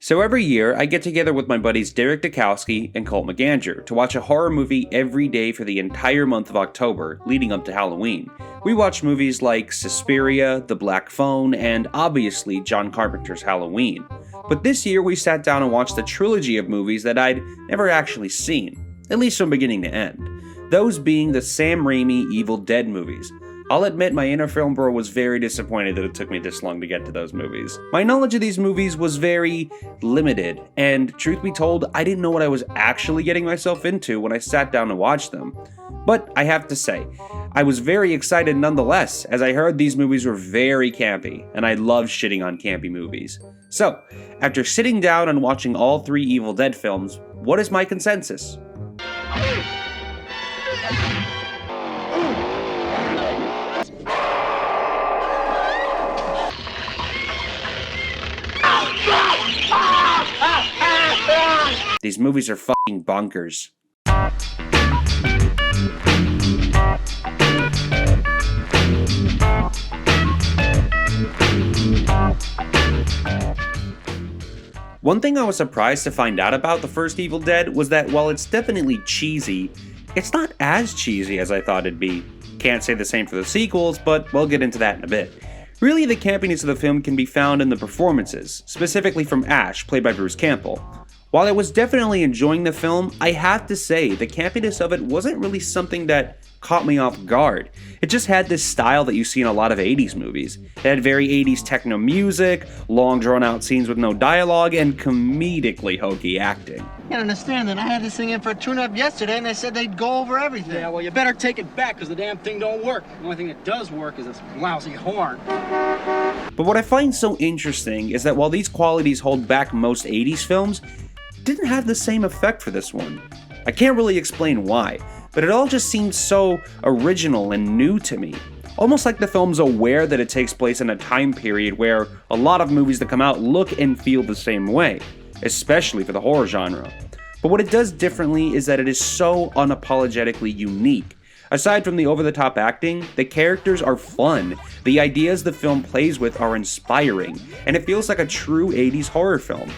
So every year, I get together with my buddies Derek Dukowski and Colt McGanger to watch a horror movie every day for the entire month of October, leading up to Halloween. We watch movies like Suspiria, The Black Phone, and obviously John Carpenter's Halloween. But this year we sat down and watched a trilogy of movies that I'd never actually seen, at least from beginning to end. Those being the Sam Raimi Evil Dead movies. I'll admit my inner film bro was very disappointed that it took me this long to get to those movies. My knowledge of these movies was very limited, and truth be told, I didn't know what I was actually getting myself into when I sat down to watch them. But I have to say, I was very excited nonetheless, as I heard these movies were very campy, and I love shitting on campy movies. So, after sitting down and watching all 3 Evil Dead films, what is my consensus? These movies are fucking bonkers. One thing I was surprised to find out about the first Evil Dead was that while it's definitely cheesy, it's not as cheesy as I thought it'd be. Can't say the same for the sequels, but we'll get into that in a bit. Really, the campiness of the film can be found in the performances, specifically from Ash, played by Bruce Campbell. While I was definitely enjoying the film, I have to say the campiness of it wasn't really something that caught me off guard. It just had this style that you see in a lot of 80s movies. It had very 80s techno music, long drawn out scenes with no dialogue, and comedically hokey acting. You can't understand that I had this thing in for a tune-up yesterday and they said they'd go over everything. Yeah, well, you better take it back because the damn thing don't work. The only thing that does work is this lousy horn. But what I find so interesting is that while these qualities hold back most 80s films, it didn't have the same effect for this one. I can't really explain why, but it all just seemed so original and new to me. Almost like the film's aware that it takes place in a time period where a lot of movies that come out look and feel the same way, especially for the horror genre. But what it does differently is that it is so unapologetically unique. Aside from the over-the-top acting, the characters are fun, the ideas the film plays with are inspiring, and it feels like a true 80s horror film.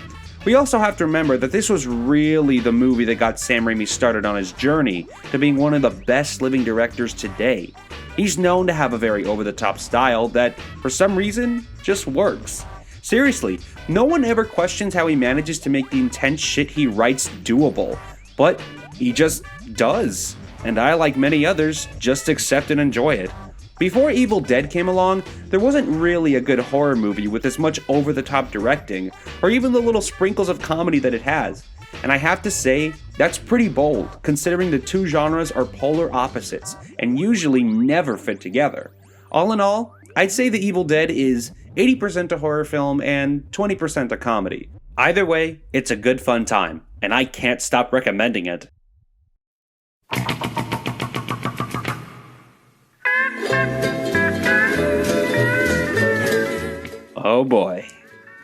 We also have to remember that this was really the movie that got Sam Raimi started on his journey to being one of the best living directors today. He's known to have a very over-the-top style that, for some reason, just works. Seriously, no one ever questions how he manages to make the intense shit he writes doable, but he just does. And I, like many others, just accept and enjoy it. Before Evil Dead came along, there wasn't really a good horror movie with as much over-the-top directing, or even the little sprinkles of comedy that it has. And I have to say, that's pretty bold, considering the two genres are polar opposites, and usually never fit together. All in all, I'd say The Evil Dead is 80% a horror film and 20% a comedy. Either way, it's a good fun time, and I can't stop recommending it. Oh boy,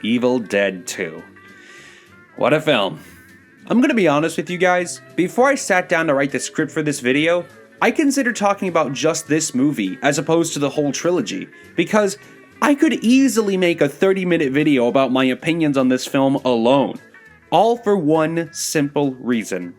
Evil Dead 2. What a film. I'm gonna be honest with you guys, before I sat down to write the script for this video, I considered talking about just this movie as opposed to the whole trilogy, because I could easily make a 30-minute video about my opinions on this film alone. All for one simple reason.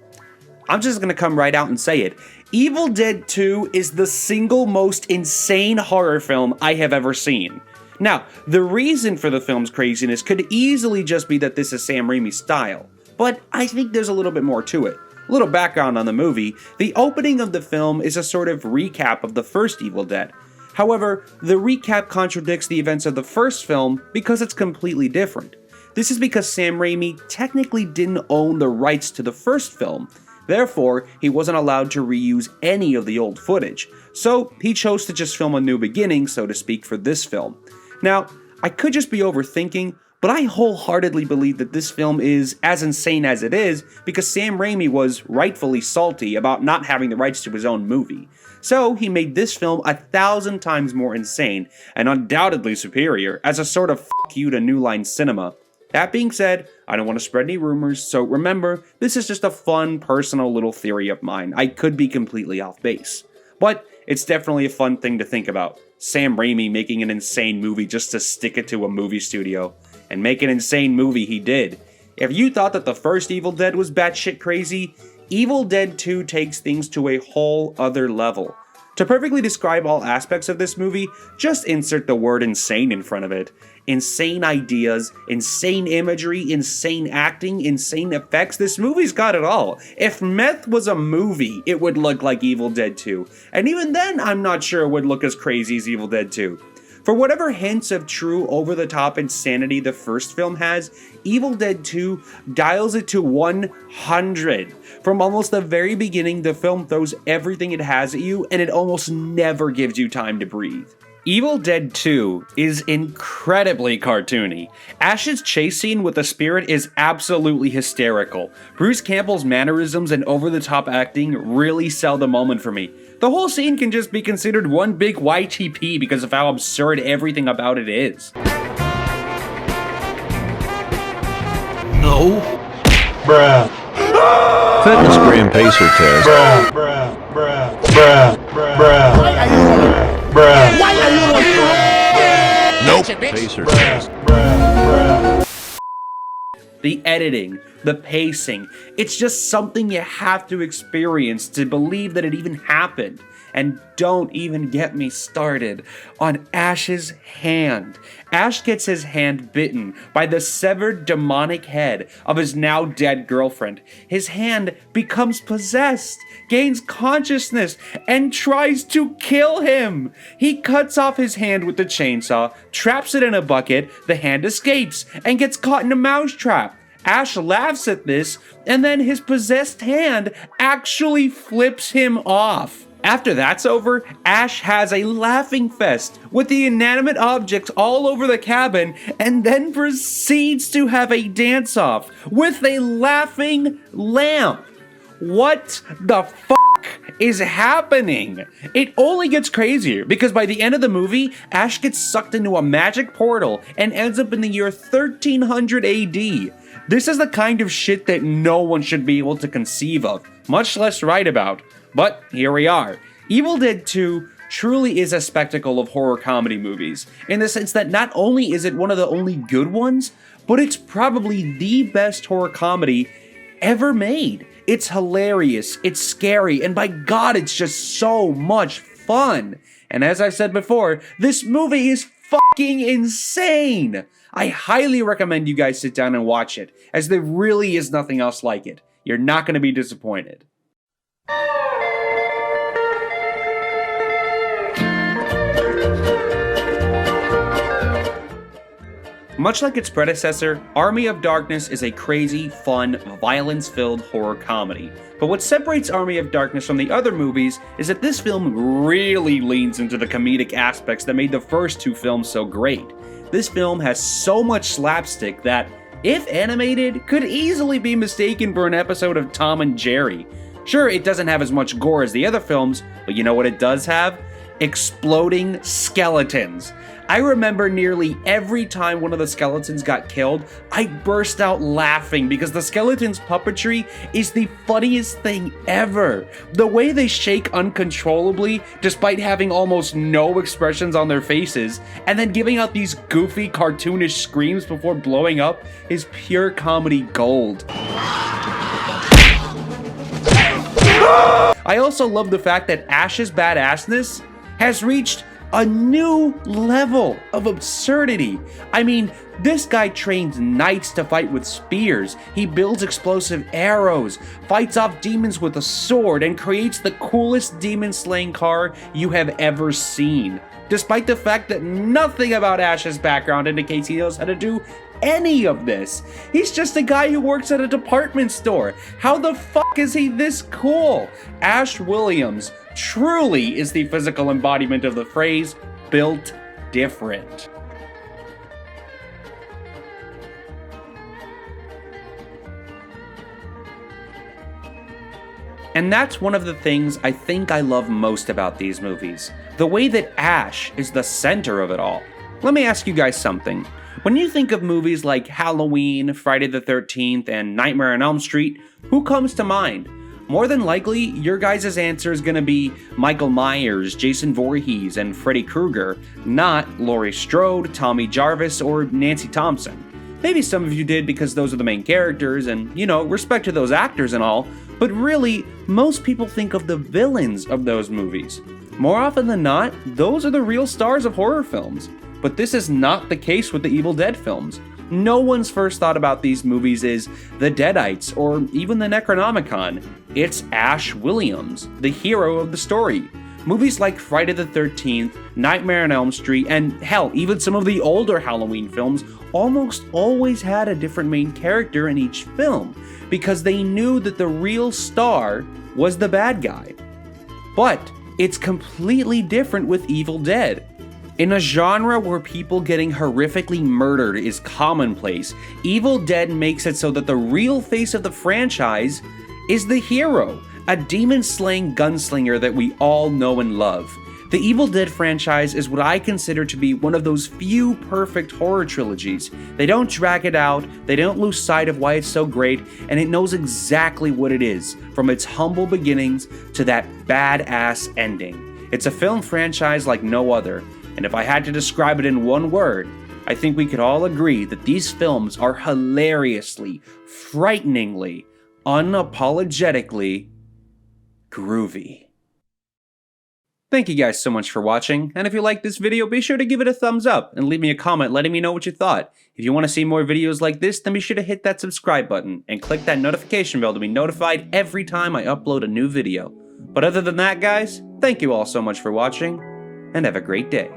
I'm just gonna come right out and say it. Evil Dead 2 is the single most insane horror film I have ever seen. Now, the reason for the film's craziness could easily just be that this is Sam Raimi's style, but I think there's a little bit more to it. A little background on the movie, the opening of the film is a sort of recap of the first Evil Dead. However, the recap contradicts the events of the first film because it's completely different. This is because Sam Raimi technically didn't own the rights to the first film. Therefore, he wasn't allowed to reuse any of the old footage, so he chose to just film a new beginning, so to speak, for this film. Now, I could just be overthinking, but I wholeheartedly believe that this film is as insane as it is because Sam Raimi was rightfully salty about not having the rights to his own movie. So he made this film 1,000 times more insane and undoubtedly superior as a sort of fuck you to New Line Cinema. That being said, I don't want to spread any rumors, so remember, this is just a fun, personal little theory of mine. I could be completely off base. But it's definitely a fun thing to think about. Sam Raimi making an insane movie just to stick it to a movie studio. And make an insane movie he did. If you thought that the first Evil Dead was batshit crazy, Evil Dead 2 takes things to a whole other level. To perfectly describe all aspects of this movie, just insert the word insane in front of it. Insane ideas, insane imagery, insane acting, insane effects. This movie's got it all. If meth was a movie, it would look like Evil Dead 2. And even then, I'm not sure it would look as crazy as Evil Dead 2. For whatever hints of true over-the-top insanity the first film has, Evil Dead 2 dials it to 100. From almost the very beginning, the film throws everything it has at you, and it almost never gives you time to breathe. Evil Dead 2 is incredibly cartoony. Ash's chase scene with the spirit is absolutely hysterical. Bruce Campbell's mannerisms and over-the-top acting really sell the moment for me. The whole scene can just be considered one big YTP because of how absurd everything about it is. No. Bruh. Fitness gram pacer test. Bruh. Bruh. Bruh. Bruh. Bruh. Why are you Bruh. Why are you Nope. Pacer test. Bruh. The editing, the pacing, it's just something you have to experience to believe that it even happened. And don't even get me started on Ash's hand. Ash gets his hand bitten by the severed demonic head of his now dead girlfriend. His hand becomes possessed, gains consciousness, and tries to kill him. He cuts off his hand with the chainsaw, traps it in a bucket, the hand escapes, and gets caught in a mousetrap. Ash laughs at this, and then his possessed hand actually flips him off. After that's over, Ash has a laughing fest with the inanimate objects all over the cabin and then proceeds to have a dance-off with a laughing lamp. What the fuck is happening? It only gets crazier because by the end of the movie, Ash gets sucked into a magic portal and ends up in the year 1300 AD. This is the kind of shit that no one should be able to conceive of, much less write about. But here we are. Evil Dead 2 truly is a spectacle of horror comedy movies, in the sense that not only is it one of the only good ones, but it's probably the best horror comedy ever made. It's hilarious, it's scary, and by God, it's just so much fun. And as I've said before, this movie is fucking insane. I highly recommend you guys sit down and watch it, as there really is nothing else like it. You're not going to be disappointed. Much like its predecessor, Army of Darkness is a crazy, fun, violence-filled horror comedy. But what separates Army of Darkness from the other movies is that this film really leans into the comedic aspects that made the first two films so great. This film has so much slapstick that, if animated, could easily be mistaken for an episode of Tom and Jerry. Sure, it doesn't have as much gore as the other films, but you know what it does have? Exploding skeletons. I remember nearly every time one of the skeletons got killed, I burst out laughing because the skeleton's puppetry is the funniest thing ever. The way they shake uncontrollably despite having almost no expressions on their faces, and then giving out these goofy cartoonish screams before blowing up is pure comedy gold. I also love the fact that Ash's badassness has reached a new level of absurdity. I mean, this guy trains knights to fight with spears, he builds explosive arrows, fights off demons with a sword, and creates the coolest demon-slaying car you have ever seen. Despite the fact that nothing about Ash's background indicates he knows how to do any of this. He's just a guy who works at a department store. How the fuck is he this cool? Ash Williams truly is the physical embodiment of the phrase, built different. And that's one of the things I think I love most about these movies. The way that Ash is the center of it all. Let me ask you guys something. When you think of movies like Halloween, Friday the 13th, and Nightmare on Elm Street, who comes to mind? More than likely, your guys' answer is going to be Michael Myers, Jason Voorhees, and Freddy Krueger, not Laurie Strode, Tommy Jarvis, or Nancy Thompson. Maybe some of you did because those are the main characters and, you know, respect to those actors and all, but really, most people think of the villains of those movies. More often than not, those are the real stars of horror films. But this is not the case with the Evil Dead films. No one's first thought about these movies is the Deadites or even the Necronomicon. It's Ash Williams, the hero of the story. Movies like Friday the 13th, Nightmare on Elm Street, and hell, even some of the older Halloween films almost always had a different main character in each film because they knew that the real star was the bad guy. But it's completely different with Evil Dead. In a genre where people getting horrifically murdered is commonplace, Evil Dead makes it so that the real face of the franchise is the hero, a demon-slaying gunslinger that we all know and love. The Evil Dead franchise is what I consider to be one of those few perfect horror trilogies. They don't drag it out, they don't lose sight of why it's so great, and it knows exactly what it is, from its humble beginnings to that badass ending. It's a film franchise like no other, and if I had to describe it in one word, I think we could all agree that these films are hilariously, frighteningly, unapologetically groovy. Thank you guys so much for watching, and if you liked this video, be sure to give it a thumbs up and leave me a comment letting me know what you thought. If you want to see more videos like this, then be sure to hit that subscribe button and click that notification bell to be notified every time I upload a new video. But other than that, guys, thank you all so much for watching, and have a great day.